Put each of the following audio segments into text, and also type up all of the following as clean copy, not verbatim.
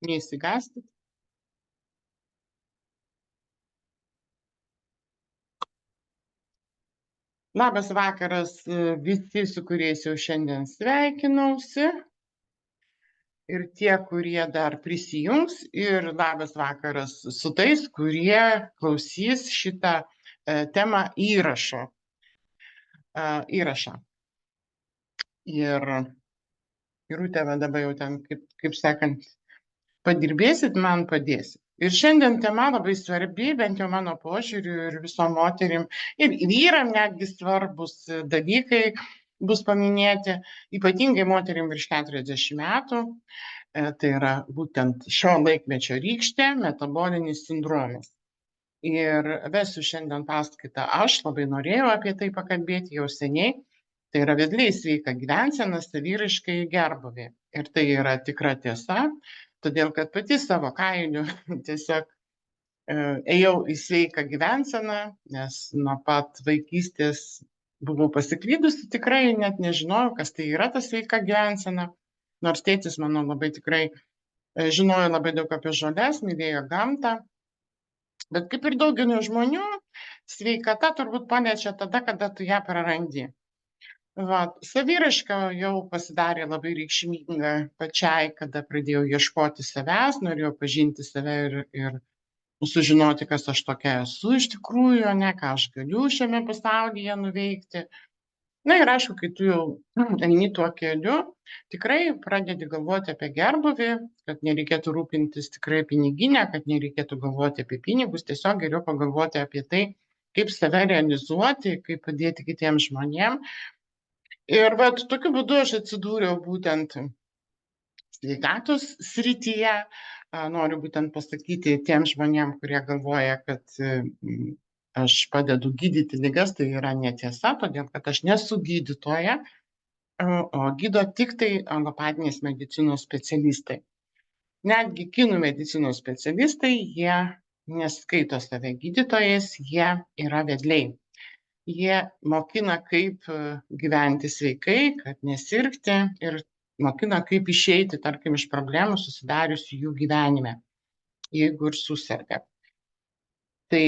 Neišsigąskit. Labas vakaras visi, su kuriais jau šiandien sveikinausi. Ir tie, kurie dar prisijungs. Ir labas vakaras su tais, kurie klausys šitą temą įrašą. Ir Irutė, dabar jau ten, kaip sakant, padirbėsit, man padėsit. Ir šiandien tema labai svarbi, bent jau mano požiūriu ir visom moterim, ir vyram netgi svarbus dalykai bus paminėti, ypatingai moterim virš 40 metų. Tai yra būtent šio laikmečio rykštė, metabolinis sindromas. Ir vesiu šiandien paskaitą, aš labai norėjau apie tai pakalbėti jau seniai. Tai yra vedliai sveika gyvensena, saviraiškai gerbūvį. Ir tai yra tikra tiesa, todėl kad pati savo kailiu tiesiog ėjau į sveiką gyvenseną, nes nuo pat vaikystės buvau pasiklydusi, tikrai net nežinojau, kas tai yra ta sveika gyvensena, nors tėtis mano labai tikrai žinojo labai daug apie žoles, mylėjo gamtą. Bet kaip ir daugelio žmonių, sveikata turbūt paliečia tada, kada tu ją prarandi. Saviraiška jau pasidarė labai reikšminga pačiai, kada pradėjau ieškoti savęs, norėjau pažinti save ir sužinoti, kas aš tokia esu iš tikrųjų, ne ką aš galiu šiame pasaulyje nuveikti. Na ir aišku, kai tu jau eini tuo keliu, tikrai pradedi galvoti apie gerbūvį, kad nereikėtų rūpintis tikrai piniginę, kad nereikėtų galvoti apie pinigus, tiesiog geriau pagalvoti apie tai, kaip save realizuoti, kaip padėti kitiems žmonėms. Ir tokiu būdu aš atsidūriau būtent sveikatos srityje. Noriu būtent pasakyti tiems žmonėms, kurie galvoja, kad aš padedu gydyti ligas, tai yra netiesa, todėl kad aš nesu gydytoja, o gydo tik tai alopatinės medicinos specialistai. Netgi kinų medicinos specialistai, jie neskaito save gydytojais, jie yra vedliai. Jie mokina, kaip gyventi sveikai, kad nesirgti ir mokina, kaip išeiti, tarkim, iš problemų susidariusių jų gyvenime, jeigu ir suserga. Tai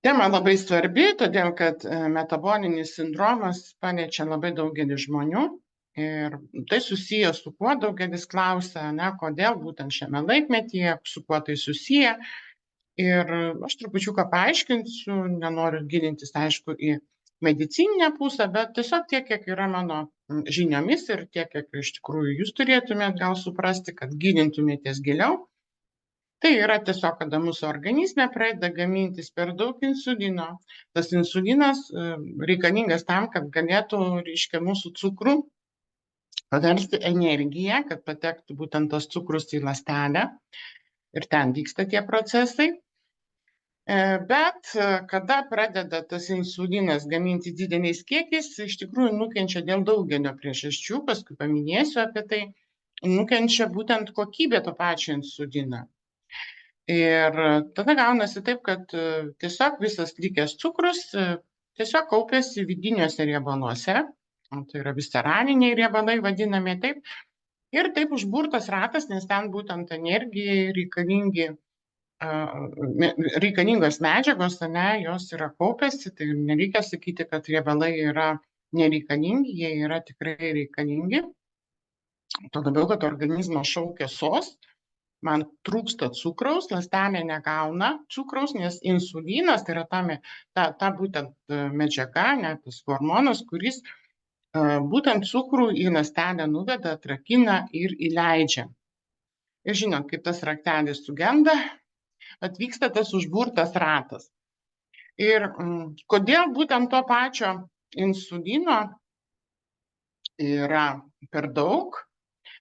tema labai svarbi, todėl kad metabolinis sindromas paliečia labai daugelį žmonių ir tai susiję su kuo, daugelis klausia, kodėl būtent šiame laikmetyje, su kuo tai susiję. Ir aš trupučiuką paaiškinsiu, nenoriu gilintis, aišku, į medicininę pusę, bet tiesiog tiek, kiek yra mano žiniomis ir tiek, kiek iš tikrųjų jūs turėtumėt gal suprasti, kad gilintumėtės giliau. Tai yra tiesiog, kada mūsų organizme pradeda gamintis per daug insulino. Tas insulinas reikalingas tam, kad galėtų, reiškia, mūsų cukrų paversti energiją, kad patektų būtent tas cukrus į ląstelę. Ir ten vyksta tie procesai. Bet kada pradeda tas insulinas gaminti dideliais kiekiais, iš tikrųjų nukenčia dėl daugelio priežasčių, paskui paminėsiu apie tai, nukenčia būtent kokybė to pačio insulino. Ir tada gaunasi taip, kad tiesiog visas likęs cukrus tiesiog kaupiasi vidiniuose riebaluose, tai yra visceraliniai riebalai vadinami taip, ir taip užburtas ratas, nes ten būtent energijai reikalingos medžiagos, jos yra kaupiasi, tai nereikia sakyti, kad riebalai yra nereikalingi, jie yra tikrai reikalingi. Tuo labiau, kad organizmas šaukia sos, man trūksta cukraus, ląstelė negauna cukraus, nes insulinas tai yra ta būtent medžiaga, tas hormonas, kuris būtent cukrų į ląstelę nuveda, atrakina ir įleidžia. Ir žinot, kaip tas raktelis sugenda, atvyksta tas užburtas ratas. Ir kodėl būtent to pačio insulino yra per daug,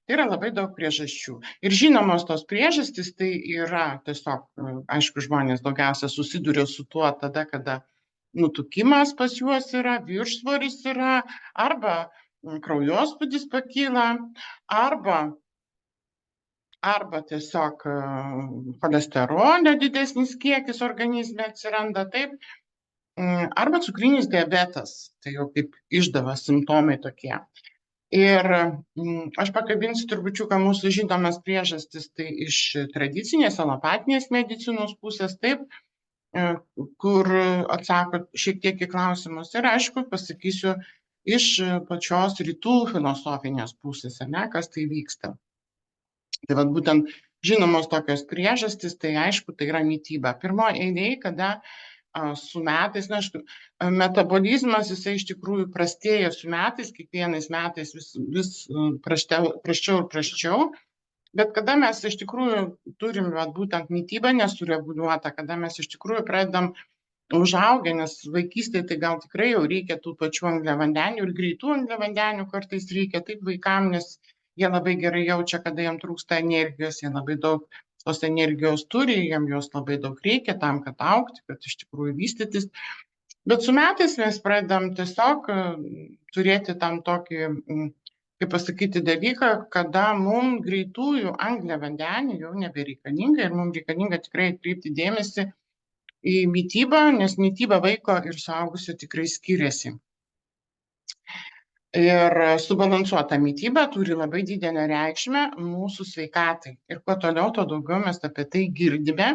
tai yra labai daug priežasčių. Ir žinomos tos priežastys tai yra tiesiog, aišku, žmonės daugiausia susiduria su tuo tada, kada nutukimas pas juos yra, viršsvoris yra, arba kraujospūdis pakyla, arba tiesiog cholesterolio didesnis kiekis organizme atsiranda, taip, arba cukrinis diabetas, tai jau kaip išdava simptomai tokie. Ir aš pakabinsiu trupučiuką mūsų žinomas priežastis, tai iš tradicinės alopatinės medicinos pusės, taip, kur atsako šiek tiek į klausimus. Ir aišku, pasakysiu iš pačios rytų filosofinės pusės, ne, kas tai vyksta. Tai vat būtent žinomos tokios priežastys, tai aišku, tai yra mityba. Pirmoje eilėje, kada su metais, na, aišku, metabolizmas jisai iš tikrųjų prastėja su metais, kiekvienais metais vis prasčiau ir prasčiau, bet kada mes iš tikrųjų turim vat, būtent mitybą nesureguliuotą, kada mes iš tikrųjų pradedam užaugę, nes vaikystėje tai gal tikrai jau reikia tų pačių angliavandenių ir greitų angliavandenių kartais reikia taip vaikam, nes jie labai gerai jaučia, kada jam trūksta energijos, jie labai daug tos energijos turi, jam jos labai daug reikia tam, kad augti, kad iš tikrųjų vystytis. Bet su metais mes pradedam tiesiog turėti tam tokį, kaip pasakyti, dalyką, kada mums greitųjų angliavandenių jau nebereikalinga ir mums reikalinga tikrai atkreipti dėmesį į mitybą, nes mityba vaiko ir suaugusio tikrai skiriasi. Ir subalansuota mityba turi labai didelę reikšmę mūsų sveikatai. Ir kuo toliau, tuo daugiau mes apie tai girdime.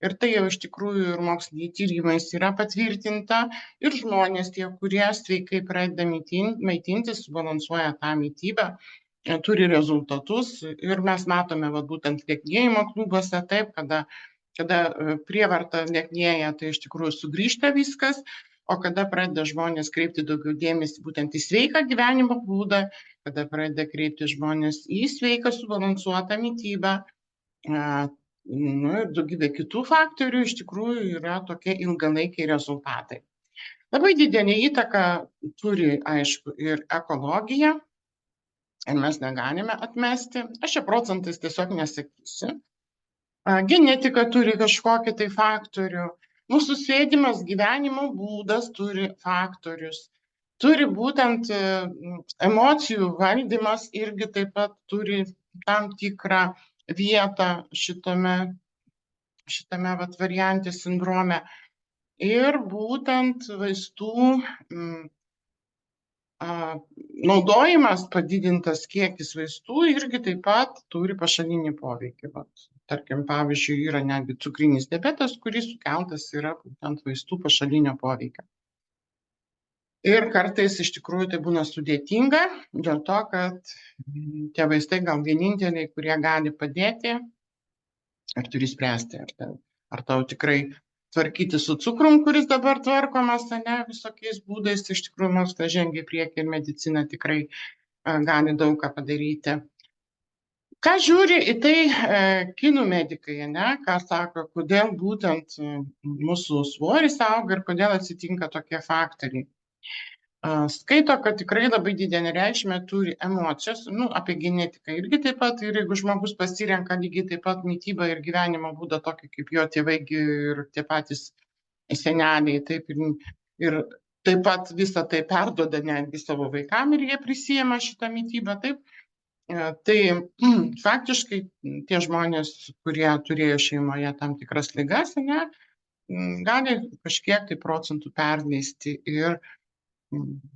Ir tai jau iš tikrųjų ir moksliniai tyrimais yra patvirtinta. Ir žmonės, tie, kurie sveikai pradeda maitintis, subalansuoja tą mitybą, turi rezultatus. Ir mes matome va, būtent lieknėjimo klubuose taip, kada prievarta lieknėja, tai iš tikrųjų sugrįžta viskas. O kada pradeda žmonės kreipti daugiau dėmesį būtent į sveiką gyvenimo būdą, kada pradeda kreipti žmonės į sveiką subalansuotą mitybą, ir daugybė kitų faktorių, iš tikrųjų yra tokie ilgalaikiai rezultatai. Labai didelį įtaką turi, aišku, ir ekologija, ir mes negalime atmesti. Aš čia procentais tiesiog nesakysiu. Genetika turi kažkokį tai faktorių. Mūsų sėdimas gyvenimo būdas turi faktorius. Turi būtent emocijų valdymas irgi taip pat turi tam tikrą vietą šitame vat, variante sindrome. Ir būtent vaistų naudojimas, padidintas kiekis vaistų irgi taip pat turi pašalinį poveikį. Vat. Tarkim, pavyzdžiui, yra netgi cukrinis diabetas, kuris sukeltas yra būtent vaistų pašalinio poveikio. Ir kartais iš tikrųjų tai būna sudėtinga, dėl to, kad tie vaistai gal vieninteliai, kurie gali padėti, ar turi spręsti, ar tau tikrai tvarkyti su cukrum, kuris dabar tvarkomas, ne, visokiais būdais, iš tikrųjų mokslas žengia į priekį ir medicina tikrai gali daug ką padaryti. Ką žiūri į tai kinų medikai, ne? Ką sako, kodėl būtent mūsų svoris auga ir kodėl atsitinka tokie faktoriai. Skaito, kad tikrai labai didelę reikšmę turi emocijos, apie genetiką irgi taip pat, ir jeigu žmogus pasirenka lygiai taip pat mitybą ir gyvenimo būdą tokį kaip jo tėvai ir tie patys seneliai, taip, ir taip pat visą tai perduoda netgi savo vaikam ir jie prisijema šitą mitybą, taip. Tai faktiškai tie žmonės, kurie turėjo šeimoje tam tikras ligas, ne, gali kažkiek tai procentų perleisti ir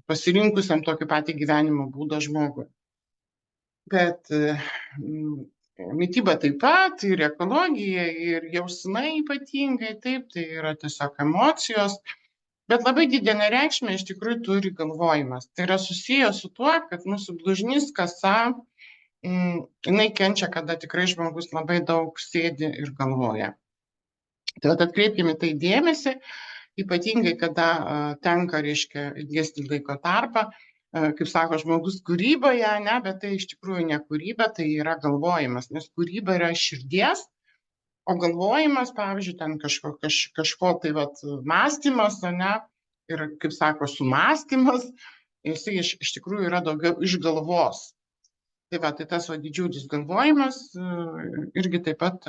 pasirinkusiam tokį patį gyvenimo būdą žmogui. Bet mityba taip pat, ir ekologija, ir jausmai ypatingai, taip, tai yra tiesiog emocijos. Bet labai didelę reikšmę iš tikrųjų turi galvojimas. Tai yra susijęs su tuo, kad mūsų blužnis kasa, jinai kenčia, kada tikrai žmogus labai daug sėdi ir galvoja. Tai atkreipkime tai dėmesį, ypatingai, kada tenka, reiškia, ilgesnį laiko tarpą, kaip sako žmogus, kūryboje, ne, bet tai iš tikrųjų ne kūryba, tai yra galvojimas, nes kūryba yra širdies, o galvojimas, pavyzdžiui, ten kažko tai vat mąstymas, ne, ir, kaip sako, sumąstymas, jisai iš tikrųjų yra daugiau iš galvos. Tai va, tai tas va didžiulis galvojimas irgi taip pat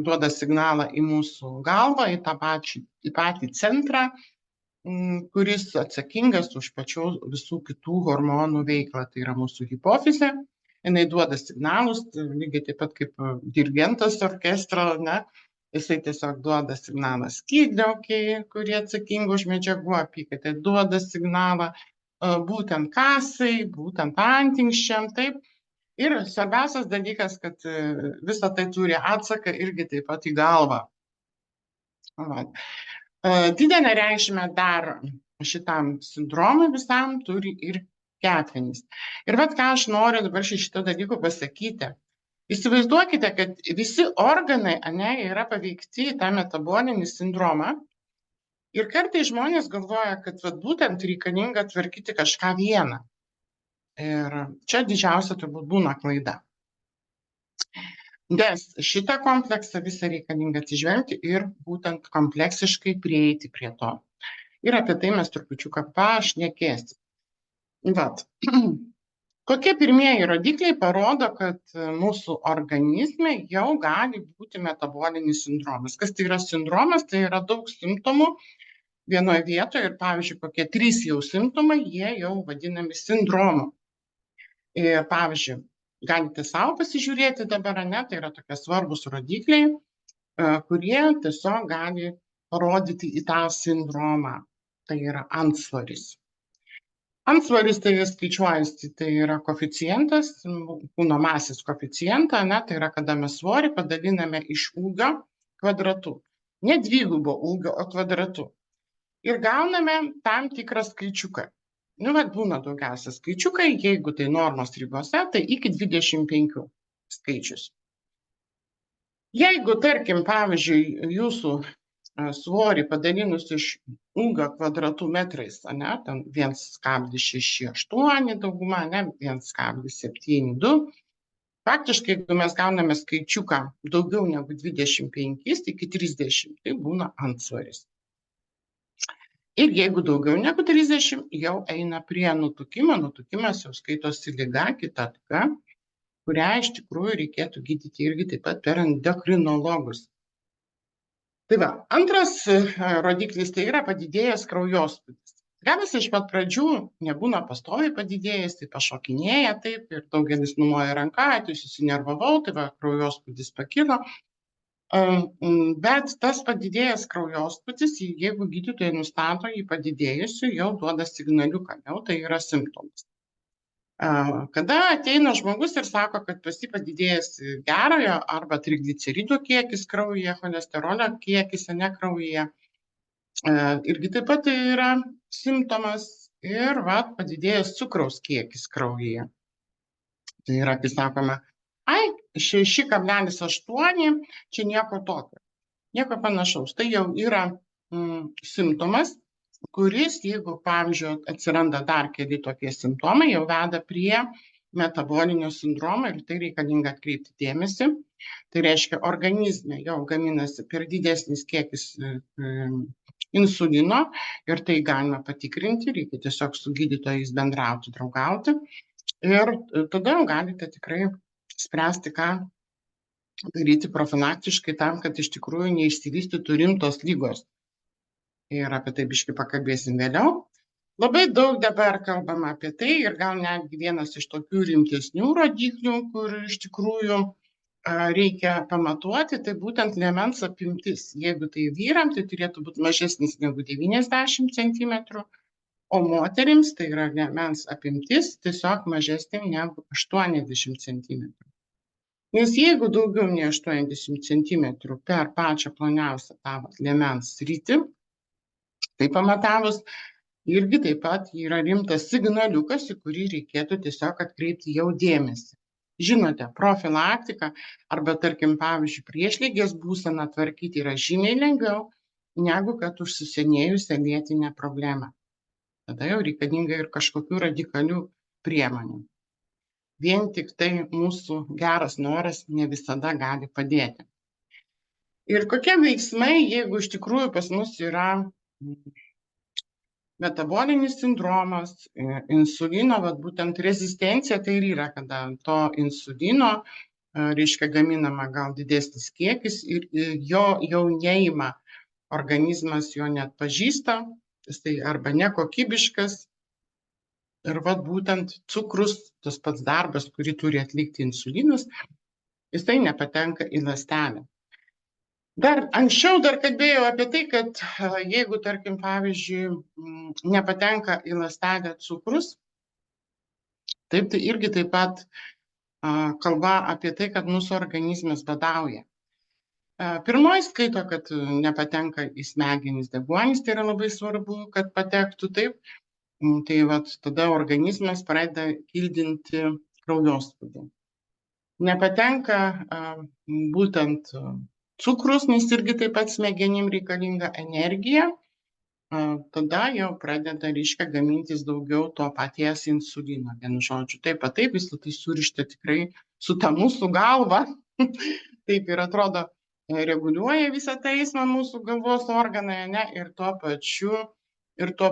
duoda signalą į mūsų galvą, į patį centrą, kuris atsakingas už pačių visų kitų hormonų veiklą. Tai yra mūsų hipofizė. Jinai duoda signalus, lygiai taip pat kaip dirigentas orkestro, ne? Jisai tiesiog duoda signalą skydliaukei, kurie atsakingi už medžiagų apykaitą, duoda signalą būtent kasai, būtent antinksčiam, taip. Ir svarbiausias dalykas, kad visa tai turi atsaką irgi taip pat į galvą. Didelę reikšmę dar šitam sindromui visam turi ir kepenys. Ir vat ką aš noriu dabar šito dalyko pasakyti. Įsivaizduokite, kad visi organai yra paveikti į tą metabolinį sindromą. Ir kartais žmonės galvoja, kad vat, būtent reikalinga tvarkyti kažką vieną. Ir čia didžiausia turbūt būna klaida. Nes šitą kompleksą visą reikalingą atsižvelgti ir būtent kompleksiškai prieiti prie to. Ir apie tai mes trupučiuką pašnekėsim. Vat. Kokie pirmieji rodikliai parodo, kad mūsų organizme jau gali būti metabolinis sindromas. Kas tai yra sindromas? Tai yra daug simptomų vienoje vietoje ir, pavyzdžiui, kokie 3 jau simptomai, jie jau vadinami sindromu. Ir, pavyzdžiui, galite savo pasižiūrėti dabar, tai yra tokie svarbus rodikliai, kurie tiesiog gali parodyti į tą sindromą. Tai yra antsvoris. Antsvoris tai skaičiuojasi, tai yra koeficientas, kūno masės koeficientą, tai yra kada mes svorį padaliname iš ūgio kvadratu. Ne dvigubo ūgio, o kvadratu. Ir gauname tam tikrą skaičiuką. Būna daugiausia skaičiukai, jeigu tai normos ribose, tai iki 25 skaičius. Jeigu, tarkim, pavyzdžiui, jūsų svorį padalinus iš ūgio kvadratų metrais, ten 1,68 dauguma, 1,72, faktiškai, jeigu mes gauname skaičiuką daugiau negu 25 iki 30, tai būna antsvoris. Ir jeigu daugiau negu 30, jau eina prie nutukimo. Nutukimas jau skaitosi liga, kita liga, kurią iš tikrųjų reikėtų gydyti irgi taip pat per endokrinologus. Tai va, antras rodiklis tai yra padidėjęs kraujospūdis. Gavęs iš pat pradžių nebūna pastoviai padidėjęs, tai pašokinėja taip ir daugelis numoja ranką, tai susinervavau, tai va, kraujospūdis pakilo. Bet tas padidėjęs kraujospūdis, jeigu gydytojai nustato jį padidėjusiu, jau duoda signaliuką, jau tai yra simptomas. Kada ateina žmogus ir sako, kad pas jį padidėjęs gerojo arba trigliceridų kiekis kraujyje, cholesterolio kiekis kraujyje, irgi taip pat tai yra simptomas ir padidėjęs cukraus kiekis kraujyje. Tai yra, kai sakome, 6,8, čia nieko tokio, nieko panašaus. Tai jau yra simptomas, kuris, jeigu, pavyzdžiui, atsiranda dar keli tokie simptomai, jau veda prie metabolinio sindromo ir tai reikalinga atkreipti dėmesį. Tai reiškia, organizme jau gaminasi per didesnis kiekis insulino ir tai galima patikrinti, reikia tiesiog su gydytojais bendrauti, draugauti ir tada jau galite tikrai spręsti, ką daryti profilaktiškai tam, kad iš tikrųjų neišsivystytų rimtos lygos. Ir apie tai biškį pakalbėsim vėliau. Labai daug dabar kalbama apie tai ir gal netgi vienas iš tokių rimtesnių rodiklių, kur iš tikrųjų reikia pamatuoti, tai būtent liemens apimtis. Jeigu tai vyram, tai turėtų būti mažesnis negu 90 cm, o moterims tai yra liemens apimtis tiesiog mažesnė negu 80 cm. Nes jeigu daugiau nei 80 cm per pačią ploniausią tą liemens sritį, tai pamatavus, irgi taip pat yra rimtas signaliukas, į kurį reikėtų tiesiog atkreipti jau dėmesį. Žinote, profilaktika arba, tarkim, pavyzdžiui, priešligės būseną tvarkyti yra žymiai lengviau, negu kad užsisenėjusią lėtinę problemą. Tada jau reikalinga ir kažkokių radikalių priemonių. Vien tik tai mūsų geras noras ne visada gali padėti. Ir kokie veiksmai, jeigu iš tikrųjų pas mus yra metabolinis sindromas, insulino, būtent rezistencija, tai ir yra, kada to insulino, reiškia, gaminama gal didesnis kiekis ir jo jau neima organizmas, jo net pažįsta, tai arba nekokybiškas. Ir būtent cukrus, tas pats darbas, kurį turi atlikti insulinas, jisai nepatenka į ląstelę. Dar anksčiau kalbėjau apie tai, kad jeigu, tarkim, pavyzdžiui, nepatenka į ląstelę cukrus, taip, tai irgi taip pat kalba apie tai, kad mūsų organizmas badauja. Pirmoji skaito, kad nepatenka į smegenis deguonis, tai yra labai svarbu, kad patektų taip. Tai vat tada organizmas pradeda kildinti kraujospūdį. Nepatenka būtent cukrus, nes irgi taip pat smegenim reikalinga energija. Tada jau pradeda, reiškia, gamintis daugiau to paties insulino. Vienu žodžiu, taip visą tai surišta tikrai su ta mūsų galva. Taip ir atrodo, reguliuoja visą tą eismą mūsų galvos organai, ne? Ir tuo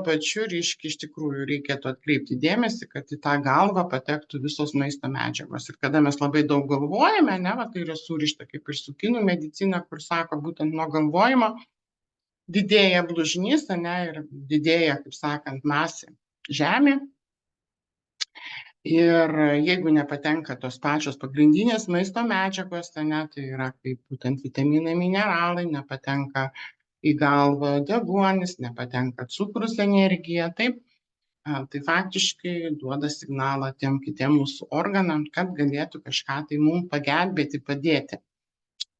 pačiu, reiškia, iš tikrųjų reikėtų atkreipti dėmesį, kad į tą galvą patektų visos maisto medžiagos. Ir kada mes labai daug galvojame, ne, va, tai yra surišta kaip ir su kinų medicina, kur sako, būtent nuo galvojimo didėja blužnys, ne, ir didėja, kaip sakant, masė žemė. Ir jeigu nepatenka tos pačios pagrindinės maisto medžiagos, ne, tai yra kaip būtent vitaminai, mineralai, nepatenka į galvą deguonis, nepatenka cukrus, energija, taip, tai faktiškai duoda signalą tiem kitiem mūsų organam, kad galėtų kažką tai mums pagelbėti, padėti.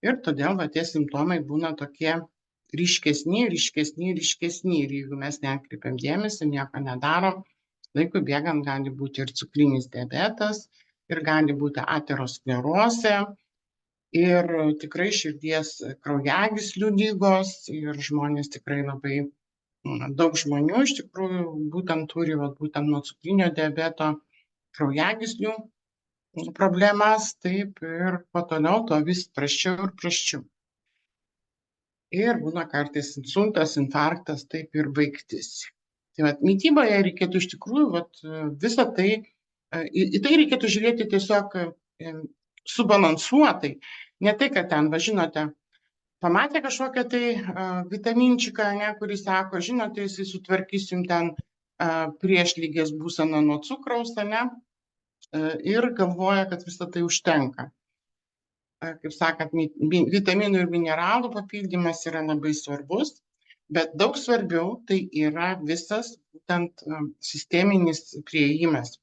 Ir todėl va, tie simptomai būna tokie ryškesni. Ir jeigu mes nekreipiam dėmesį, nieko nedarom, laikui bėgant gali būti ir cukrinis diabetas, ir gali būti aterosklerozė, ir tikrai širdies kraujagyslių ligos, ir žmonės tikrai labai, daug žmonių iš tikrųjų būtent turi būtent nuo cukrinio diabeto kraujagyslių problemas, taip, ir po toliau to vis prasčiau ir prasčiau. Ir būna kartais insultas, infarktas, taip ir baigtis. Tai vat, mityboje reikėtų iš tikrųjų visą tai, į tai reikėtų žiūrėti tiesiog subalansuotai. Ne tai, kad ten, žinote, pamatė kažkokią tai vitaminčiką, ne, kuris sako, žinote, jisai sutvarkysim ten priešlygės būseną nuo cukraus, ne, ir galvoja, kad visą tai užtenka. Kaip sakant, vitaminų ir mineralų papildymas yra labai svarbus, bet daug svarbiau tai yra visas būtent sisteminis priėjimas.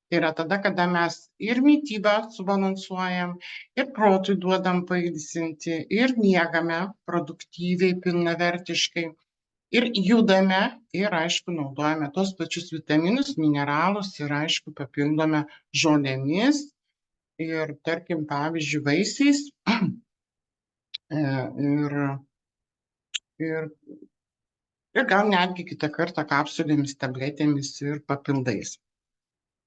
Tai yra tada, kada mes ir mitybą subalansuojam, ir protui duodam pailsinti, ir miegame produktyviai, pilnavertiškai, ir judame, ir aišku, naudojame tos pačius vitaminus, mineralus, ir aišku, papildome žolėmis, ir tarkim, pavyzdžiui, vaisiais ir gal netgi kitą kartą kapsulėmis, tabletėmis ir papildais.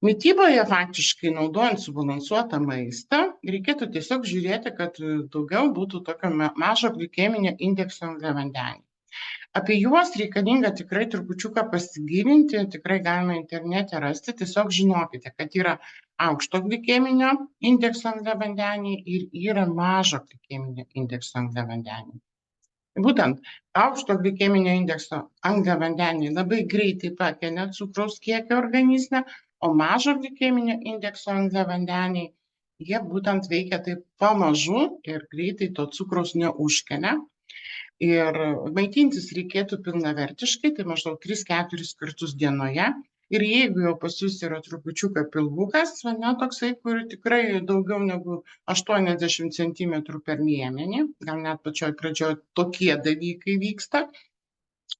Mityboje faktiškai naudojant subalansuotą maistą, reikėtų tiesiog žiūrėti, kad daugiau būtų tokio mažo glikeminio indekso angliavandenių. Apie juos reikalinga tikrai trupučiuką pasigilinti, tikrai galima internete rasti, tiesiog žinokite, kad yra aukšto glikeminio indekso angliavandeniai ir yra mažo glikeminio indekso angliavandeniai. Būtent aukšto glikeminio indekso angliavandeniai labai greitai pakelia cukraus kiekį organizme, o mažo glikeminio indekso angliavandeniai, jie būtent veikia taip pamažu ir greitai to cukraus neužkelia. Ir maitintis reikėtų pilnavertiškai, tai maždaug 3-4 kartus dienoje. Ir jeigu jau pas jūs yra trupučiuką pilvukas, ne, toksai, kur tikrai daugiau negu 80 cm per liemenį, gal net pačioj pradžioje tokie dalykai vyksta,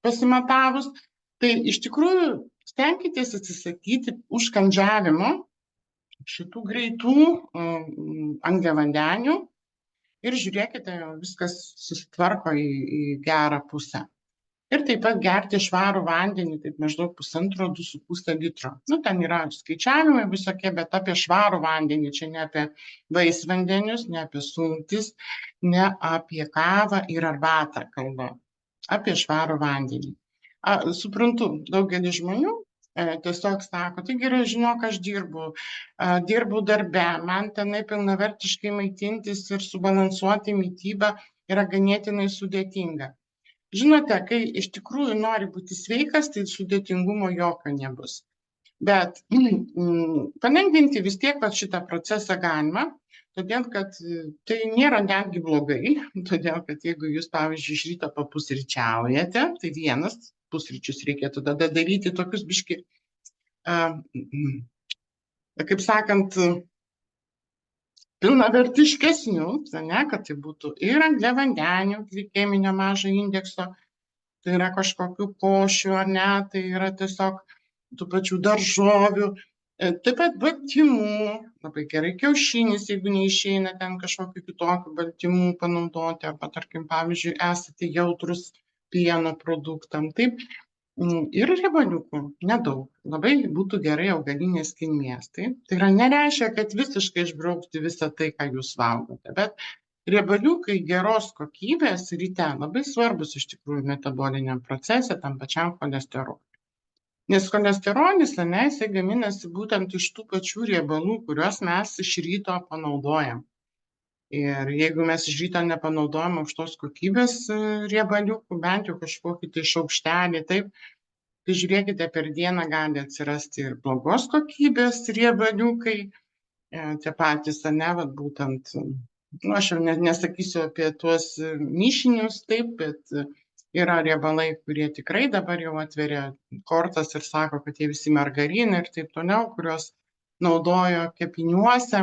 pasimatavus, tai iš tikrųjų stenkitės atsisakyti užkandžiavimo šitų greitų angliavandenių. Ir žiūrėkite, viskas susitvarko į gerą pusę. Ir taip pat gerti švarų vandenį, taip maždaug 1,5–2,5 litro. Nu, ten yra skaičiavimai visokie, bet apie švarų vandenį, čia ne apie vaisvandenius, ne apie sultis, ne apie kavą ir arbatą kalba. Apie švarų vandenį. Suprantu, daugelis žmonių tiesiog sako, tai gerai, žinok, aš dirbu darbe, man tenai pilnavertiškai maitintis ir subalansuoti mitybą yra ganėtinai sudėtinga. Žinote, kai iš tikrųjų nori būti sveikas, tai sudėtingumo jokio nebus. Bet palengvinti vis tiek šitą procesą galima, todėl kad tai nėra netgi blogai, todėl kad jeigu jūs, pavyzdžiui, iš ryto papusryčiaujate, tai vienas pusryčius reikėtų tada daryti tokius biški, kaip sakant, pilnavertiškesnius, ne, kad tai būtų ir angliavandenių glikeminio mažo indekso, tai yra kažkokių košių ar ne, tai yra tiesiog tų pačių daržovių, taip pat baltymų, labai gerai kiaušinis, jeigu neišeina ten kažkokių kitokių baltymų panaudoti, arba tarkim, pavyzdžiui, esate jautrus pieno produktam, taip, ir riebaliukų, nedaug, labai būtų gerai augalinės kilmės, taip, tai yra nereiškia, kad visiškai išbraukti visą tai, ką jūs valgote, bet riebaliukai geros kokybės ryte labai svarbus iš tikrųjų metaboliniam procese, tam pačiam cholesteroliui. Nes cholesterolis, ane, jisai gaminasi būtent iš tų pačių riebalų, kuriuos mes iš ryto panaudojam. Ir jeigu mes iš ryto nepanaudojam aukštos kokybės riebaliukų, bent jau kažkokį tai šaukštelį, taip, tai žiūrėkite, per dieną gali atsirasti ir blogos kokybės riebaliukai, tie patys, ane, vat būtent, aš jau nesakysiu apie tuos mišinius, taip, bet yra riebalai, kurie tikrai dabar jau atveria kortas ir sako, kad jie visi margarinai ir taip toliau, kuriuos naudojo kepiniuose.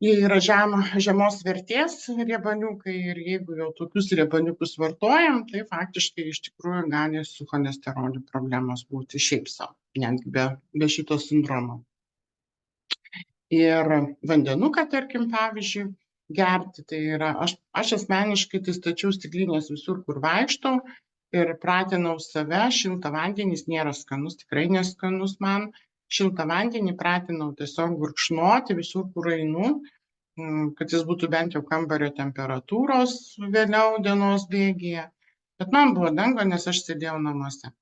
Jie yra žemos vertės riebaliukai ir jeigu jau tokius riebaliukus vartojam, tai faktiškai iš tikrųjų gali su cholesteroliu problemos būti šiaip savo, netgi be šito sindromo. Ir vandenuką, tarkim, pavyzdžiui, gerti, tai yra, aš asmeniškai tai stačiau stiklinės visur, kur vaikštau ir pratinau save, šiltą vandenį, jis nėra skanus, tikrai neskanus man, šiltą vandenį pratinau tiesiog gurkšnoti visur, kur einu, kad jis būtų bent jau kambario temperatūros vėliau dienos bėgyje. Bet man buvo lengva, nes aš sėdėjau namuose.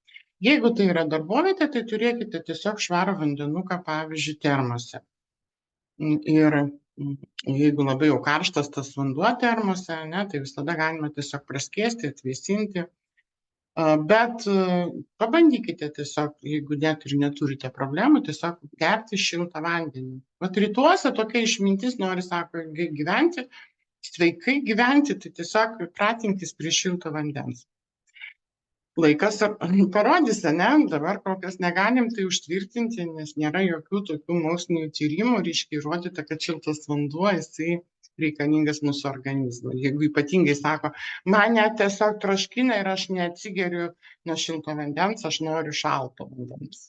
Jeigu tai yra darbovietė, tai turėkite tiesiog švarų vandenuką, pavyzdžiui, termose. Ir jeigu labai jau karštas tas vanduo termose, ne, tai visada galima tiesiog praskiesti, atvėsinti. Bet pabandykite tiesiog, jeigu net ir neturite problemų, tiesiog gerti šiltą vandenį. Vat rytuose tokia išmintis nori, sako, gyventi, sveikai gyventi, tai tiesiog pratinkis prie šilto vandens. Laikas parodys, ne, dabar kokios negalim tai užtvirtinti, nes nėra jokių tokių mokslinių tyrimų, reiškia įrodyta, kad šiltas vanduo, jisai reikalingas mūsų organizmui. Jeigu ypatingai sako, mane tiesiog troškina ir aš neatsigeriu nuo šilto vandens, aš noriu šalto vandens.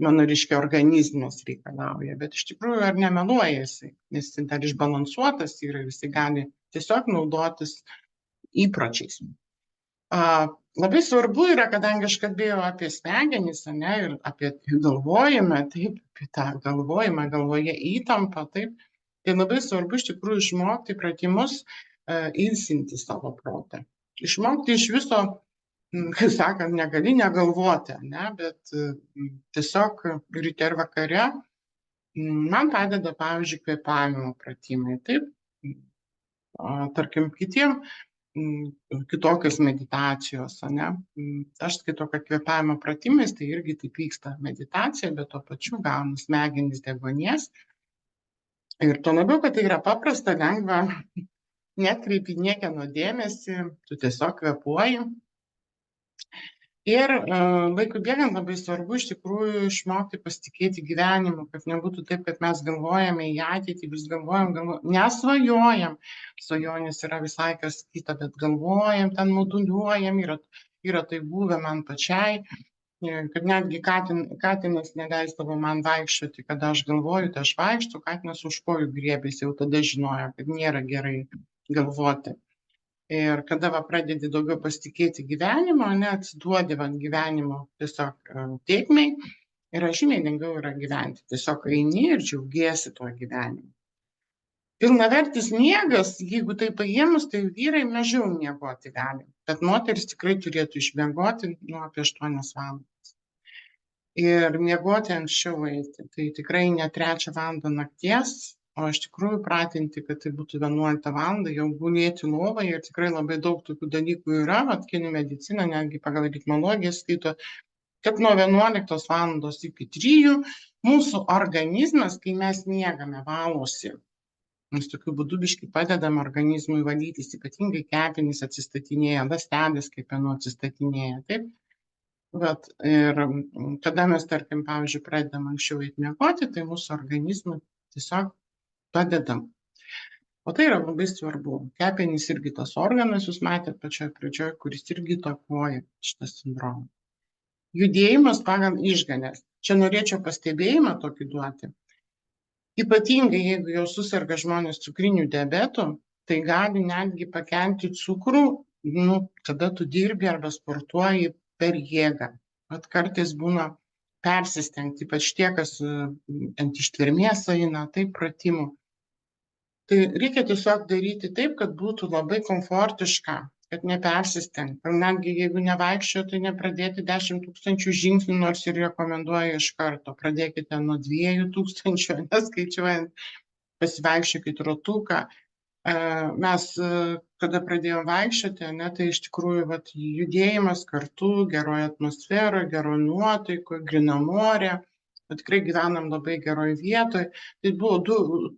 Mano, reiškia, organizmas reikalauja, bet iš tikrųjų ar nemeluoja jisai, nes jis dar išbalansuotas yra, visi gali tiesiog naudotis įpročiais. Labai svarbu yra, kadangi aš kalbėjau apie smegenis, ne, ir apie galvojimą, taip, apie tą galvojimą, galvoje įtampą, taip, tai labai svarbu iš tikrųjų išmokti pratimus ilsinti savo protą. Išmokti iš viso, kaip sakant, negali negalvoti, ne, bet tiesiog ryte ir vakare man padeda, pavyzdžiui, kvėpavimo pratimai, taip, tarkim, kitiem kitokios meditacijos, ne? Aš skaitau, kad kvėpavimo pratimais tai irgi taip vyksta meditacija, bet tuo pačiu gauna smegenys deguonies. Ir tuo labiau, kad tai yra paprasta, lengva, netkreipi niekieno dėmesį, tu tiesiog kvėpuoji. Ir laikui bėgant labai svarbu iš tikrųjų išmokti pasitikėti gyvenimu, kad nebūtų taip, kad mes galvojame į ateitį, vis galvojam, nesvajojam. Svajonės yra visai kas kita, bet galvojam, ten moduliuojam, yra tai buvę man pačiai, kad netgi katinas neleisdavo man vaikščioti, kada aš galvoju, tai aš vaikščiu, katinas už kojų griebėsi, jau tada žinojo, kad nėra gerai galvoti. Ir kada pradedi daugiau pasitikėti gyvenimo, atsiduodi gyvenimo tiesiog tėkmei, yra žymiai lengviau yra gyventi. Tiesiog eini ir džiaugiesi tuo gyvenimu. Pilnavertis miegas, jeigu tai paėmus, tai vyrai mažiau miegoti gali, bet moteris tikrai turėtų išmiegoti apie 8 valandas. Ir miegoti anksčiau eiti, tai tikrai ne 3 valandą nakties, o iš tikrųjų pratinti, kad tai būtų 11 valandą, jau gulėti lovoje ir tikrai labai daug tokių dalykų yra, kinų medicina, netgi pagal ritmologiją skaito, kad nuo 11 valandos iki 3 mūsų organizmas, kai mes miegame, valosi. Mes tokiu būdu biškai padedam organizmui valytis, ypatingai kepenys atsistatinėja, ląstelės kepenų atsistatinėja, taip? Vat, ir kada mes, tarkim, pavyzdžiui, pradedam anksčiau eiti miegoti, tai mūsų organizmui tiesiog padedam. O tai yra labai svarbu. Kepenys irgi tas organas, jūs matėte pačioje pradžioje, kuris irgi įtakoja šitą sindromą. Judėjimas pagal išganes. Čia norėčiau pastebėjimą tokį duoti. Ypatingai, jeigu jau susirga žmonės cukriniu diabetu, tai gali netgi pakelti cukrų, kada tu dirbi arba sportuoji per jėgą. Vat kartais būna persistengti, ypač tie, kas ant ištvermės eina, taip pratimų. Tai reikia tiesiog daryti taip, kad būtų labai komfortiška, kad nepersistengti. Netgi jeigu nevaikščio, tai nepradėti 10 000 žingsnių, nors ir rekomenduoju iš karto. Pradėkite nuo 2000, neskaičiuojant, pasivaikščiokit ratuką. Mes, kada pradėjome vaikščioti, tai iš tikrųjų judėjimas kartu, geroje atmosferoje, geroje nuotaikoje, grynam ore. Tikrai gyvenam labai geroj vietoje. Tai buvo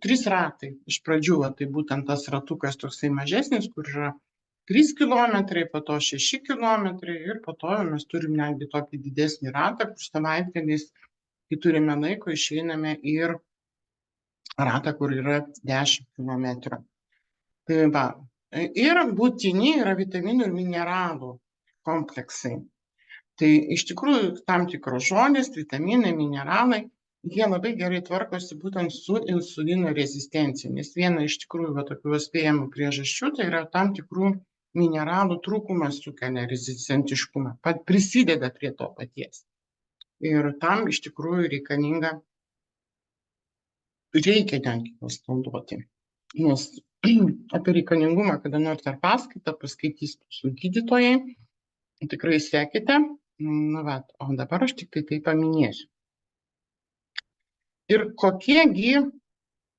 3 ratai iš pradžių, tai būtent tas ratukas toksai mažesnis, kur yra 3 kilometrai, po to 6 kilometrai ir po to mes turim netgi tokį didesnį ratą, kur savaitgaliais, kai turime laiko, išeiname ir ratą, kur yra 10 kilometrų. Tai va. Ir būtini yra vitaminų ir mineralų kompleksai. Tai iš tikrųjų tam tikros žolės, vitaminai, mineralai, jie labai gerai tvarkosi būtent su insulino rezistencija, nes viena iš tikrųjų tokių spėjamų priežasčių tai yra tam tikrų mineralų trūkumas sukelia rezistentiškumą, prisideda prie to paties. Ir tam iš tikrųjų reikia netgi juos naudoti. Nes apie reikalingumą, kada nors ar paskaitą paskaitys su gydytojai, tikrai sekite. O dabar aš tik tai paminėsiu. Ir kokiegi,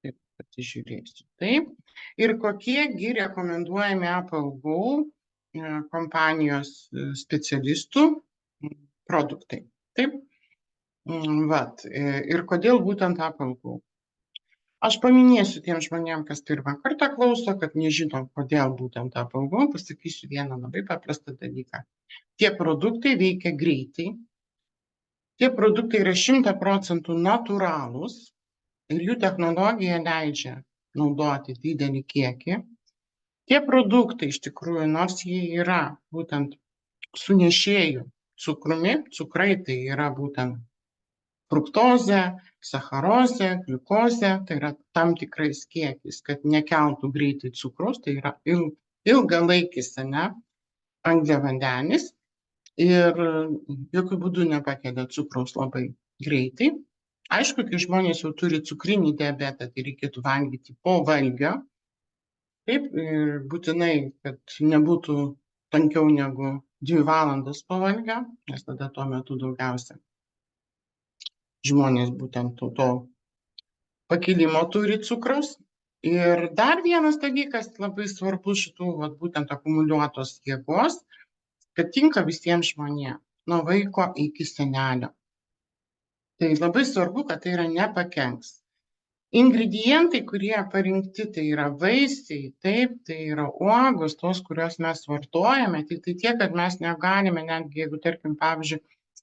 taip pasižiūrėsiu, taip, ir kokiegi rekomenduojami Apple Go kompanijos specialistų produktai. Taip, ir kodėl būtent Apple Go. Aš paminėsiu tiem žmonėm, kas pirmą kartą klauso, kad nežinom, kodėl būtent Apple Go, pasakysiu vieną labai paprastą dalyką. Tie produktai veikia greitai, tie produktai yra 100% natūralūs ir jų technologija leidžia naudoti didelį kiekį. Tie produktai iš tikrųjų, nors jie yra būtent su nešėju cukrumi, cukrai tai yra būtent fruktozė, sacharozė, gliukozė, tai yra tam tikrais kiekis, kad nekeltų greitai cukrus, tai yra ilgalaikis angliavandenis. Ir jokių būdų nepakelia cukraus labai greitai. Aišku, kai žmonės jau turi cukrinį diabetą, tai reikėtų valgyti po valgio. Taip, ir būtinai, kad nebūtų tankiau negu 2 valandas po valgio, nes tada tuo metu daugiausia žmonės būtent to pakilimo turi cukraus. Ir dar vienas dalykas labai svarbus šitų būtent akumuliuotos jėgos, kad tinka visiems žmonėms, nuo vaiko iki senelio. Tai labai svarbu, kad tai yra nepakenks. Ingredientai, kurie parinkti, tai yra vaisiai, taip, tai yra uogos, tos, kurios mes vartojame, tik tai tiek, kad mes negalime, netgi jeigu, tarkim, pavyzdžiui,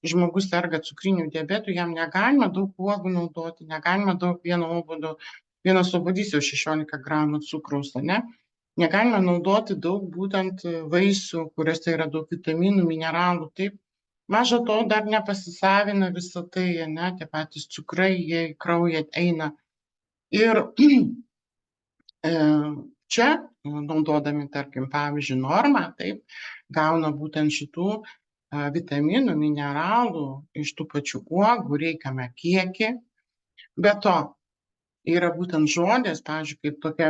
žmogus serga cukriniu diabetu, jam negalima daug uogų naudoti, negalima daug vienas obuolys jau 16 gramų cukraus, ne? Negalime naudoti daug būtent vaisių, kuriuose yra daug vitaminų, mineralų, taip. Maža to dar nepasisavina visą tai, ne, tie patys cukrai, jie į kraują eina. Ir čia, naudodami, tarkim, pavyzdžiui, normą, taip, gauna būtent šitų vitaminų, mineralų iš tų pačių uogų reikiamą kiekį. Be to, yra būtent žolės, pavyzdžiui, kaip tokia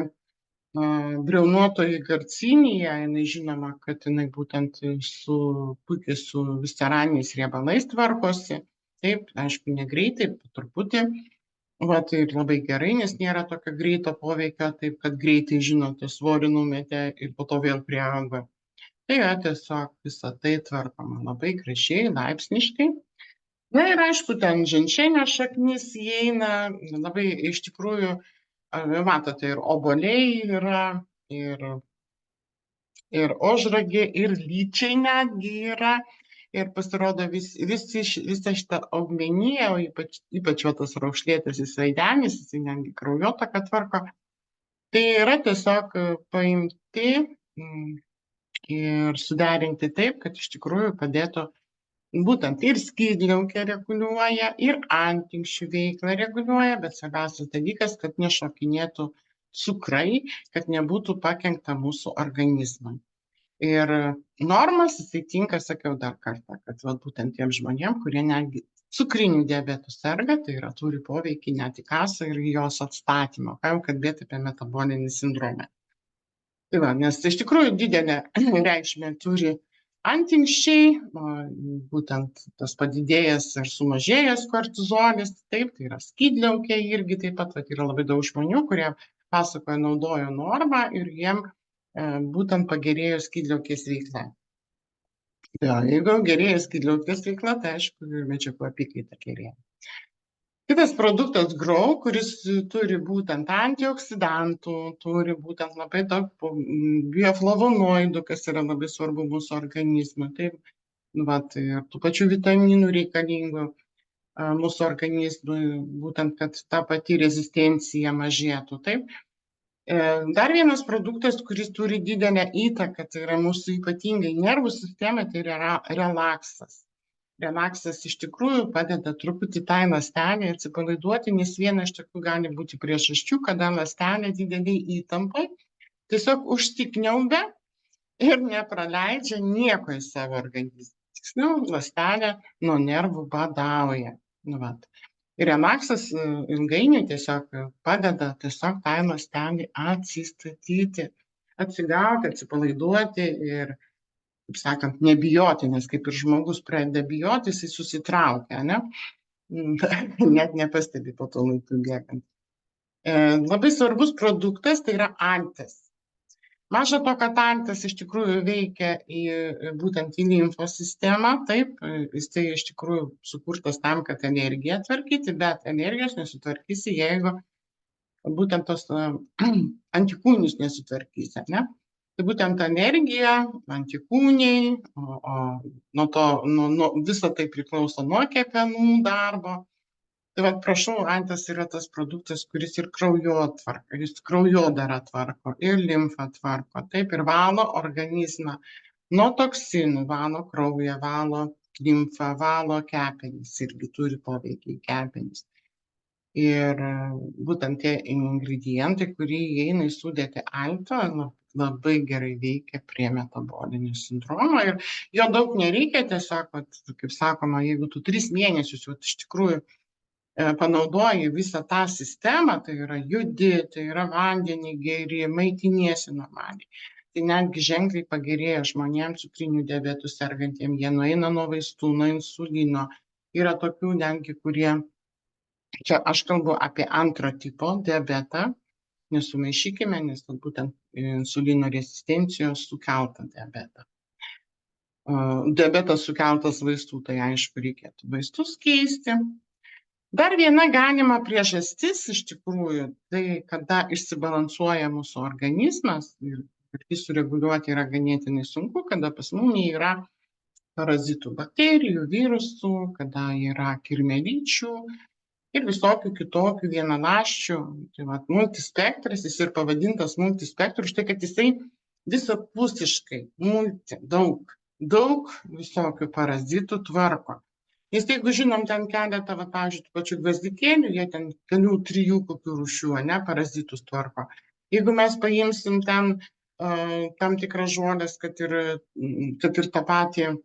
briaunuotoji garcinija, jinai žinoma, kad jinai būtent puikiai su visceraliniais riebalais tvarkosi. Taip, aišku, negreitai, truputį. Tai ir labai gerai, nes nėra tokio greito poveikio, taip, kad greitai, žinote, svorį numetė ir po to vėl priauga. Tai tiesiog visą tai tvarkoma labai gražiai, laipsniškai. Na ir aišku, ten ženšenio šaknis įeina, labai iš tikrųjų, matote, ir obuoliai yra, ir, ir ožragė, ir lyčiai netgi yra. Ir pasirodo visa šita augmenija, o ypač va tas raukšlėtasis vaidenis, jisai netgi kraujotaką tvarko. Tai yra tiesiog paimti ir suderinti taip, kad iš tikrųjų padėtų būtent ir skydliaukę reguliuoja, ir antinksčių veiklą reguliuoja, bet svarbiausias dalykas, kad nešokinėtų cukrai, kad nebūtų pakenkta mūsų organizmui. Ir normas jisai tinka, sakiau dar kartą, kad va, būtent tiem žmonėm, kurie netgi cukriniu diabetu serga, tai yra turi poveikį net į kasą ir jos atstatymą. Ką jau kalbėti apie metabolinį sindromą. Tai va, nes iš tikrųjų didelę reikšmę turi antinksčiai, būtent tas padidėjęs ir sumažėjęs kortizolis, taip, tai yra skydliaukė irgi taip pat, yra labai daug žmonių, kurie pasakoja naudojo normą ir jiem būtent pagerėjo skydliaukės veikla. Ja, jeigu gerėja skydliaukės veikla, tai aišku, ir medžiagų apykaita gerėja. Kitas produktas Grow, kuris turi būtent antioksidantų, turi būtent labai daug bioflavonoidų, kas yra labai svarbu mūsų organizmui. Taip, vat, ir tų pačių vitaminų reikalingų mūsų organizmui, būtent, kad ta pati rezistencija mažėtų. Taip. Dar vienas produktas, kuris turi didelę įtaką, tai yra mūsų ypatingai nervų sistemai, tai yra relaksas. Relaksas iš tikrųjų padeda truputį tai ląstelei atsipalaiduoti, nes viena iš tokių gali būti priežasčių, kada ląstelė dideliai įtampai tiesiog užsikniaubia ir nepraleidžia nieko į savo organizmą. Tiksliau, ląstelė nuo nervų badauja. Nu, vat. Ir relaksas ilgainiui tiesiog padeda tiesiog tai ląstelei atsistatyti, atsigauti, atsipalaiduoti ir, kaip sakant, nebijoti, nes kaip ir žmogus pradeda bijoti, jisai susitraukia, ne? Net nepastebi po to laikui bėgant. Labai svarbus produktas tai yra antis. Maža to, kad antis iš tikrųjų veikia būtent į limfos sistemą, taip, jisai iš tikrųjų sukurtas tam, kad energiją tvarkyti, bet energijos nesutvarkysi, jeigu būtent tos antikūnius nesutvarkysi, ne? Tai būtent energija, antikūniai, o visa tai priklauso nuo kepenų darbo. Tai va, prašau, antis yra tas produktas, kuris ir kraujodarą tvarko, ir limfą tvarko, taip, ir valo organizmą nuo toksinų, valo kraują, valo limfą, valo kepenis, irgi turi poveikį kepenis. Ir būtent tie ingredientai, kurie įeina į sudėtį alto, labai gerai veikia prie metabolinio sindromo ir jo daug nereikia, tiesiog, kaip sakoma, jeigu tu 3 mėnesius iš tikrųjų panaudoji visą tą sistemą, tai yra judi, tai yra vandenį geri, maitiniesi normaliai. Tai netgi ženkliai pagerėja žmonėms cukriniu diabetu sergantiem, jie nueina nuo vaistų, nuo insulino. Yra tokių netgi, kurie, čia aš kalbu apie antro tipo diabetą, nesumaišykime, nes būtent insulino rezistencijos sukeltą diabetą. Diabetas sukeltas vaistų, tai aišku, reikėtų vaistus keisti. Dar viena galima priežastis iš tikrųjų, tai kada išsibalansuoja mūsų organizmas ir jį sureguliuoti yra ganėtinai sunku, kada pas mumį yra parazitų bakterijų, virusų, kada yra kirmėlyčių ir visokių kitokių vienaląsčių. Tai va, multispektras, jis ir pavadintas multispektru, štai kad jisai visapusiškai, daug visokių parazitų tvarko. Nes jeigu žinom ten keletą, va, pavyzdžiui, tų pačių gvazdikėlių, jie ten kelių, 3 kokių rūšių, ne, parazitus tvarko. Jeigu mes paimsim ten tam tikras žolės, kad ir tą patį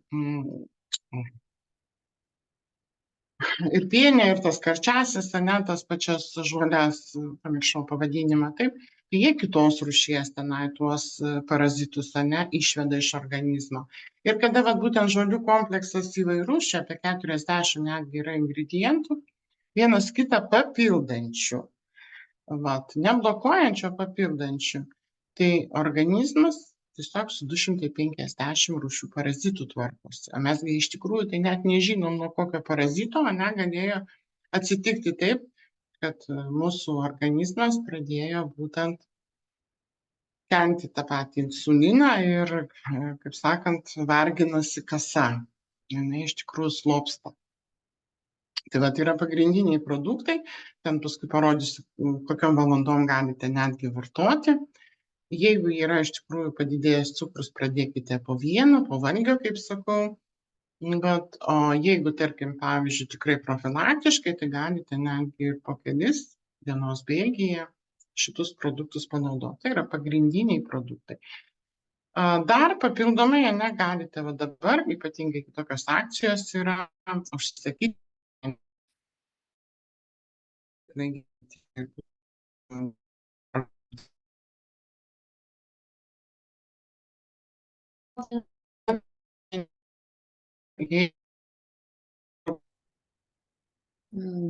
ir pienę, ir tas karčiasis, ne, tas pačias žolės, pamiršau pavadinimą, taip, tai jie kitos rūšies tenai tuos parazitus, ne, išveda iš organizmo. Ir kada vat, būtent žolių kompleksas įvairus, čia apie 40 netgi yra ingredientų, vienas kitą papildančių, vat, neblokuojančių, papildančių, tai organizmas tiesiog su 250 rūšių parazitų tvarkosi. O mes iš tikrųjų tai net nežinom, nuo kokio parazito, galėjo atsitikti taip, kad mūsų organizmas pradėjo būtent kenti tą patį insuliną ir, kaip sakant, varginasi kasa. Jinai iš tikrųjų slopsta. Tai va, tai yra pagrindiniai produktai. Ten paskui parodysiu, kokiom valandom galite netgi vartoti. Jeigu yra iš tikrųjų padidėjęs cukrus, pradėkite po vieną, po valgio, kaip sakau. Bet, o jeigu, tarkim, pavyzdžiui, tikrai profilaktiškai, tai galite netgi ir po kelis dienos bėgyje šitus produktus panaudoti. Tai yra pagrindiniai produktai. Dar papildomai, galite va dabar, ypatingai tokios akcijos yra, užsisakyti.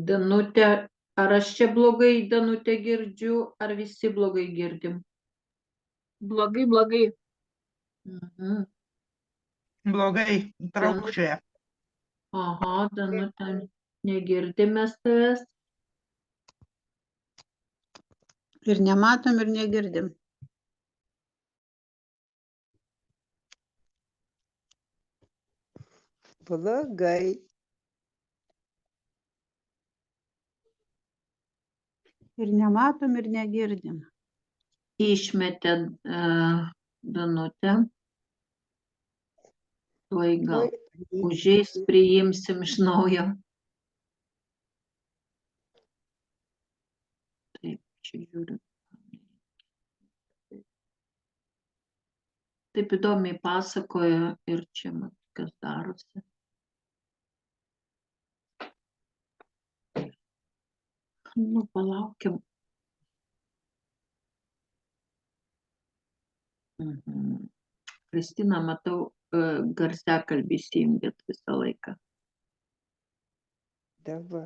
Danutė, ar aš čia blogai, Danutė, girdžiu, ar visi blogai girdim? Blogai, blogai. Mhm. Blogai, traukčioje. Aha, Danutė, negirdime tavęs. Ir nematom, ir negirdim. Blogai. Ir nematom, ir negirdim. Išmetė Danutę. Tuoj gal užeis, priimsim iš naujo. Taip, čia žiūriu. Taip įdomiai pasakoja ir čia mat, kas darosi. Nu, palaukiam. Kristina, matau, garsiakalbį įsijungėt visą laiką. Dabar.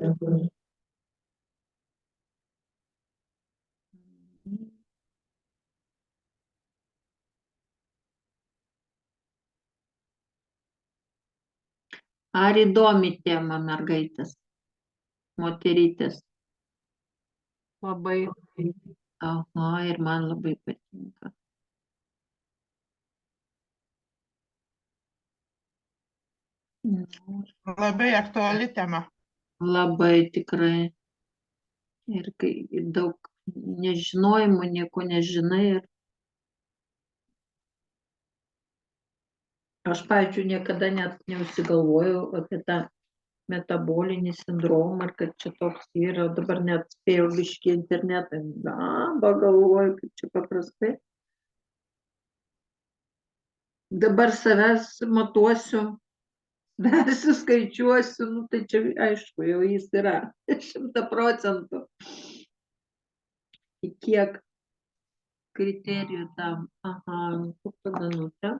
Ar įdomi tema, mergaitės, moterytės? Labai. Aha, ir man labai patinka. Labai aktuali tema. Labai tikrai. Ir kai daug nežinojimo, nieko nežinai. Ir aš, pavyzdžiui, niekada net neužsigalvojau apie tą metabolinį sindromą, ar kad čia toks yra. Dabar net spėjau biškį internetą. Pagalvoju, kaip čia paprastai. Dabar savęs matuosiu, versiu, skaičiuosiu, nu tai čia aišku, jau jis yra 100%. Į kiek kriterijų tam. Aha, kokia Danutė.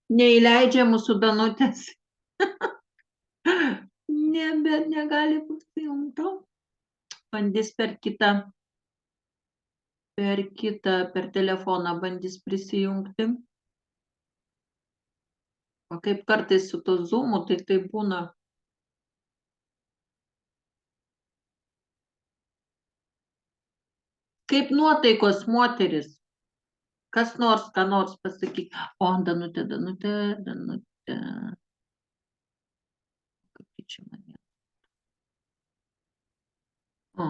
Neįleidžia mūsų Danutės. Negali prisijungti. Bandys per telefoną bandys prisijungti. O kaip kartais su to Zoomu, tai būna. Kaip nuotaikos, moteris? Kas nors, ką nors pasakyk. O, Danutė. čia mane. O,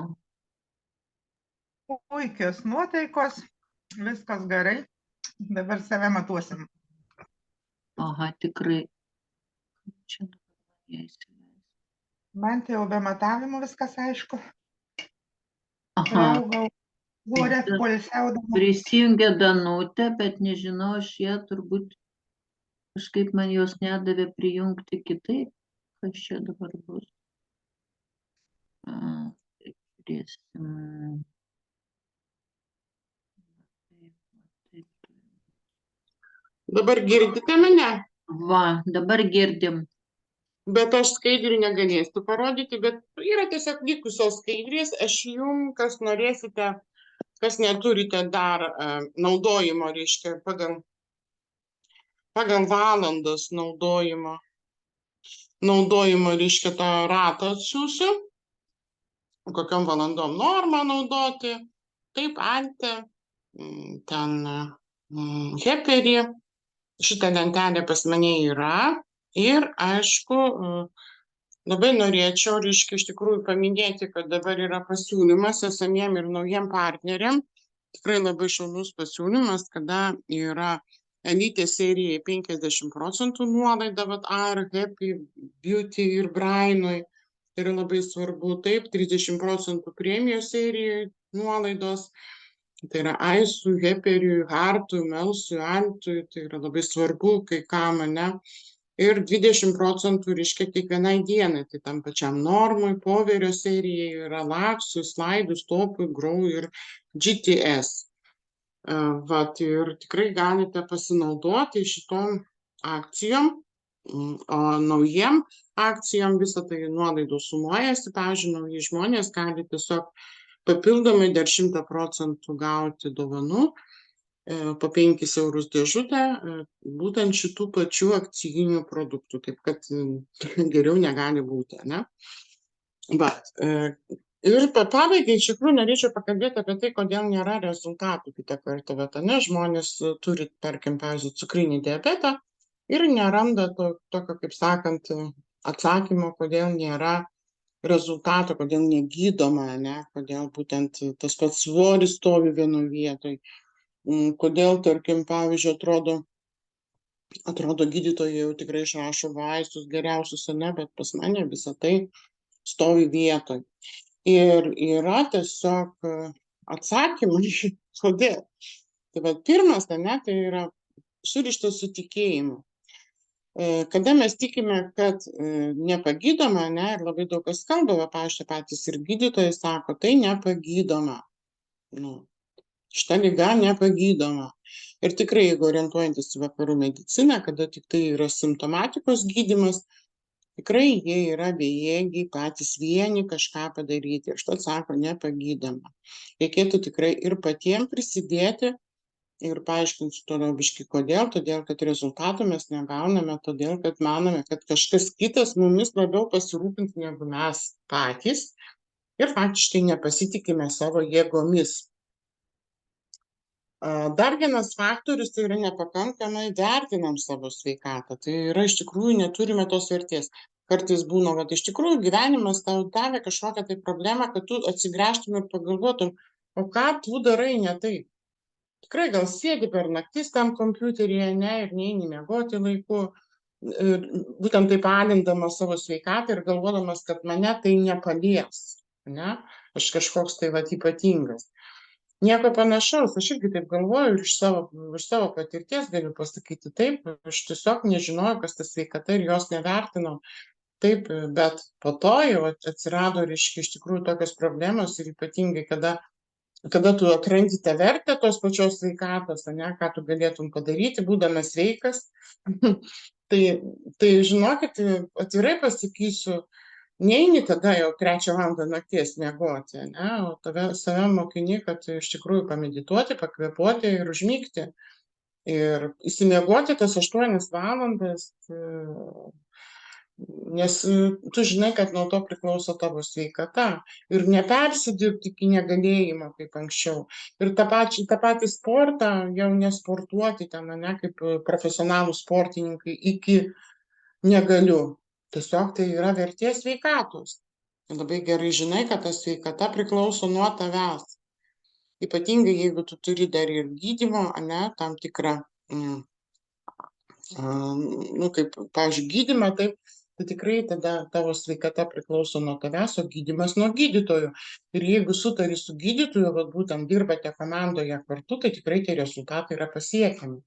Puikios nuotaikos, viskas gerai. Dabar save matuosim. aha, tikrai. Čia dabar ją įsileisiu. Man tai jau be matavimų viskas aišku. Aha, Priaugau vorę poilsiaudama. prisijungė Danutė, bet nežinau, aš ją turbūt kažkaip man jos nedavė prijungti kitaip. Kas čia dabar bus? Žiūrėsim. Dabar girdite mane? Va, dabar girdim. Bet aš skaidrių negalėsiu parodyti, bet yra tiesiog likusios skaidrės. Aš jum, kas norėsite, kas neturite dar naudojimo, reiškia, pagal valandas naudojimo, reiškia, tą ratą atsiųsiu, kokiom valandom normą naudoti, taip, ante, ten heperį. Šitą lentelę pas mane yra ir, aišku, labai norėčiau, reiškia, iš tikrųjų paminėti, kad dabar yra pasiūlymas esamiem ir naujiem partneriam. Tikrai labai šaunus pasiūlymas, kada yra Elytė serijai 50% nuolaida, vat AR, Happy, Beauty ir Brainui. Tai yra labai svarbu, taip, 30% premijos serijai nuolaidos. Tai yra Aisui, Heperiui, Hartui, Melsui, Antui, tai yra labai svarbu, kai kam, ne? Ir 20% reiškia kiekvienai dienai, tai tam pačiam normui, poverio serijai, relaksui, slaidui, stopui, grau ir GTS. Vat, ir tikrai galite pasinaudoti šitom akcijom, o naujiem akcijom visą tai nuolaidų sumuojasi, pavyzdžiui, nauji žmonės gali tiesiog papildomai dar 100% gauti dovanų, po 5 eurus dėžutę, būtent šitų pačių akcijinių produktų, taip kad geriau negali būti, ne? Bet, ir pabaigai, iš tikrųjų, norėčiau pakalbėti apie tai, kodėl nėra rezultatų kitą kartą, bet, ne, žmonės turi, tarkim, pavyzdžiui, cukrinį diabetą ir neranda tokio, kaip sakant, atsakymo, kodėl nėra rezultato, kodėl negydoma, ne, kodėl būtent tas pats svoris stovi vienoje vietoje, kodėl, tarkim, pavyzdžiui, atrodo gydytojai jau tikrai išrašo vaistus geriausius, ne, bet pas mane visą tai stovi vietoje. Ir yra tiesiog atsakymai, kodėl. Tai va, pirmas, ne, tai yra surištas su tikėjimu. Kada mes tikime, kad nepagydoma, ne, ir labai daug kas kalba, pavyzdžiui, patys ir gydytojai sako, tai nepagydoma. Šita liga nepagydoma. Ir tikrai, jeigu orientuojantis į vakarų mediciną, kada tik tai yra simptomatikos gydymas, tikrai jie yra bejėgiai patys vieni kažką padaryti. Ir štai sako, nepagydoma. Reikėtų tikrai ir patiems prisidėti. Ir paaiškinsiu toliau biškį kodėl, todėl kad rezultatų mes negauname, todėl kad manome, kad kažkas kitas mumis labiau pasirūpins negu mes patys ir faktiškai nepasitikime savo jėgomis. Dar vienas faktorius tai yra nepakankamai vertinam savo sveikatą, tai yra iš tikrųjų neturime tos vertės. Kartais būna, kad iš tikrųjų gyvenimas tau davė kažkokią tai problemą, kad tu atsigręžtum ir pagalvotum, o ką tu darai ne taip. Tikrai gal sėdi per naktis tam kompiuteryje, ne, ir neini miegoti laiku, būtent taip alindamas savo sveikatą ir galvodamas, kad mane tai nepalies, ne, aš kažkoks tai vat ypatingas. Nieko panašaus, aš irgi taip galvoju ir iš savo patirties galiu pasakyti taip, aš tiesiog nežinojau, kas ta sveikata ir jos nevertinau. Taip, bet po to jau atsirado, reiškia, iš tikrųjų tokios problemos ir ypatingai, kada tu atrandi tą vertę tos pačios sveikatos, ne, ką tu galėtum padaryti, būdamas sveikas, tai žinokit, atvirai pasakysiu, neini tada jau 3 valandą nakties miegoti, ne, o save mokini, kad iš tikrųjų pamedituoti, pakvėpuoti ir užmigti. Ir įsimiegoti tas 8 valandas, nes tu žinai, kad nuo to priklauso tavo sveikata ir nepersidirbti iki negalėjimo kaip anksčiau. Ir tą patį sportą jau nesportuoti ten, ne, kaip profesionalų sportininkai iki negaliu. Tiesiog tai yra vertė sveikatos. Labai gerai žinai, kad ta sveikata priklauso nuo tavęs. Ypatingai, jeigu tu turi dar ir gydymo, ane, tam tikrą, kaip, pavyzdžiui, gydymą, tai tikrai tada tavo sveikata priklauso nuo tavęs, o gydymas nuo gydytojų. Ir jeigu sutari su gydytoju, vat būtent dirbate komandoje kartu, tai tikrai tie rezultatai yra pasiekiami.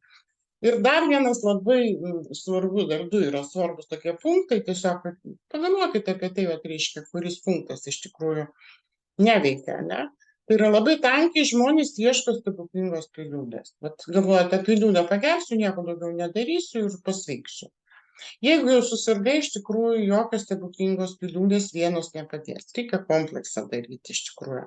Ir dar vienas labai svarbus, dar du yra svarbus tokie punktai, tiesiog pagalvokite apie tai, vat reiškia, kuris punktas iš tikrųjų neveikia, ne? Tai yra labai tankiai žmonės ieško stebuklingos piliulės. Vat galvoju, tą piliulę pagersiu, nieko daugiau nedarysiu ir pasveiksiu. Jeigu jau susirgai, iš tikrųjų, jokios stebuklingos piliulės vienos nepadės. Reikia kompleksą daryti iš tikrųjų.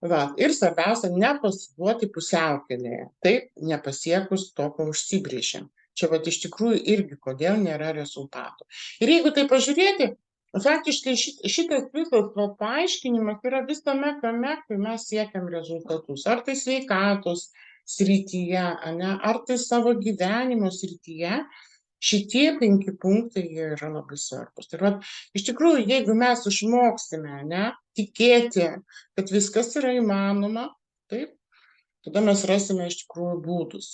Va, ir svarbiausia, nepasiduoti pusiaukelėje, taip, nepasiekus to, ko užsibrėžėm. Čia vat iš tikrųjų irgi kodėl nėra rezultatų. Ir jeigu tai pažiūrėti, faktiškai šitas visas paaiškinimas yra visame kame, kai mes siekiam rezultatus. Ar tai sveikatos srityje, ane, ar tai savo gyvenimo srityje, šitie 5 punktai jie yra labai svarbus. Ir vat, iš tikrųjų, jeigu mes išmoksime, ne, tikėti, kad viskas yra įmanoma, taip, tada mes rasime iš tikrųjų būdus.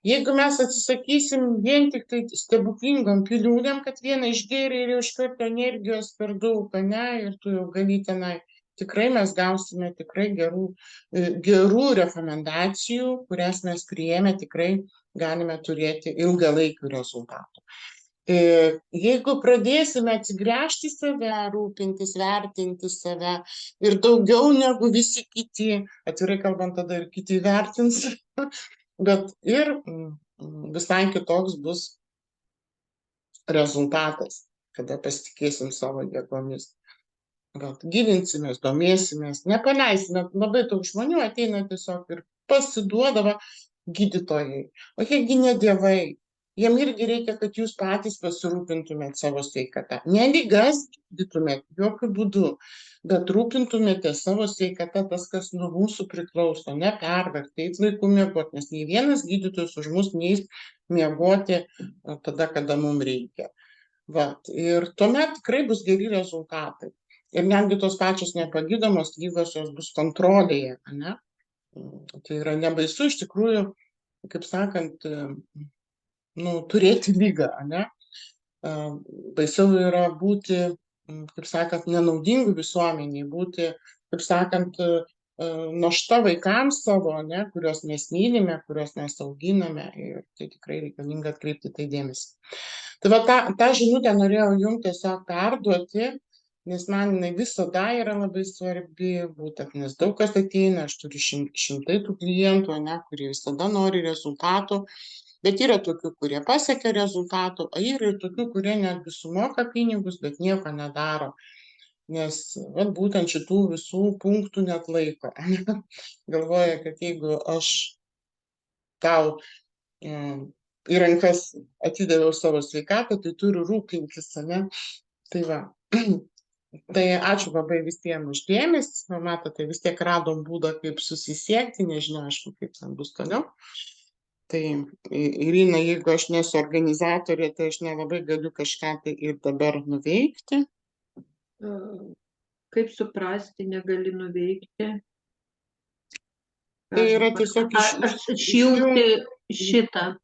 Jeigu mes atsisakysim vien tik tai stebuklingom piliulėm, kad vieną išgėrė ir jau iš karto energijos per daug, ne, ir tu jau gali tenai, tikrai mes gausime tikrai gerų rekomendacijų, kurias mes priėmę tikrai galime turėti ilgalaikių rezultatų. Jeigu pradėsime atsigręžti save, rūpintis, vertinti save ir daugiau negu visi kiti, atvirai kalbant, tada ir kiti vertins, bet ir visai kitoks bus rezultatas, kada pasitikėsim savo jėgomis. Gilinsimės, domėsimės, nepaleisime, labai daug žmonių ateina tiesiog ir pasiduodavo gydytojai, o jiegi ne dievai, jiem irgi reikia, kad jūs patys pasirūpintumėt savo sveikatą. Ne ligas gydytumėt, jokių būdų, bet rūpintumėte savo sveikatą, tas, kas nuo mūsų priklauso, nepervargti, eit laiku miegoti, nes nei vienas gydytojas už mus neis miegoti tada, kada mums reikia. Va, ir tuomet tikrai bus geri rezultatai. Ir netgi tos pačios nepagydomos ligos jos bus kontrolėje, ne? Tai yra nebaisu iš tikrųjų, kaip sakant, turėti ligą, ne? Baisiau yra būti, kaip sakant, nenaudingų visuomeniai, būti, kaip sakant, našta vaikams savo, ne? Kuriuos mes mylime, kuriuos mes auginame, ir tai tikrai reikalinga atkreipti tai dėmesį. Tai va, tą žinutę norėjau jums tiesiog perduoti, nes man jinai visada yra labai svarbi, būtent, nes daug kas ateina, aš turiu šimtai tų klientų, ne, kurie visada nori rezultatų, bet yra tokių, kurie pasiekia rezultatų, o yra ir tokių, kurie netgi sumoka pinigus, bet nieko nedaro, nes būtent šitų visų punktų net laiko. Galvoja, kad jeigu aš tau į rankas atidaviau savo sveikatą, tai turiu rūpintis, ne? Tai va. Tai ačiū labai visiems už dėmesį. Matote, vis tiek radom būdą, kaip susisiekti, nežinau, aišku, kaip ten bus toliau. Tai Irina, jeigu aš nesu organizatorė, tai aš nelabai galiu kažką tai ir dabar nuveikti. Kaip suprasti, negali nuveikti? Tai yra tiesiog išjungti šitą.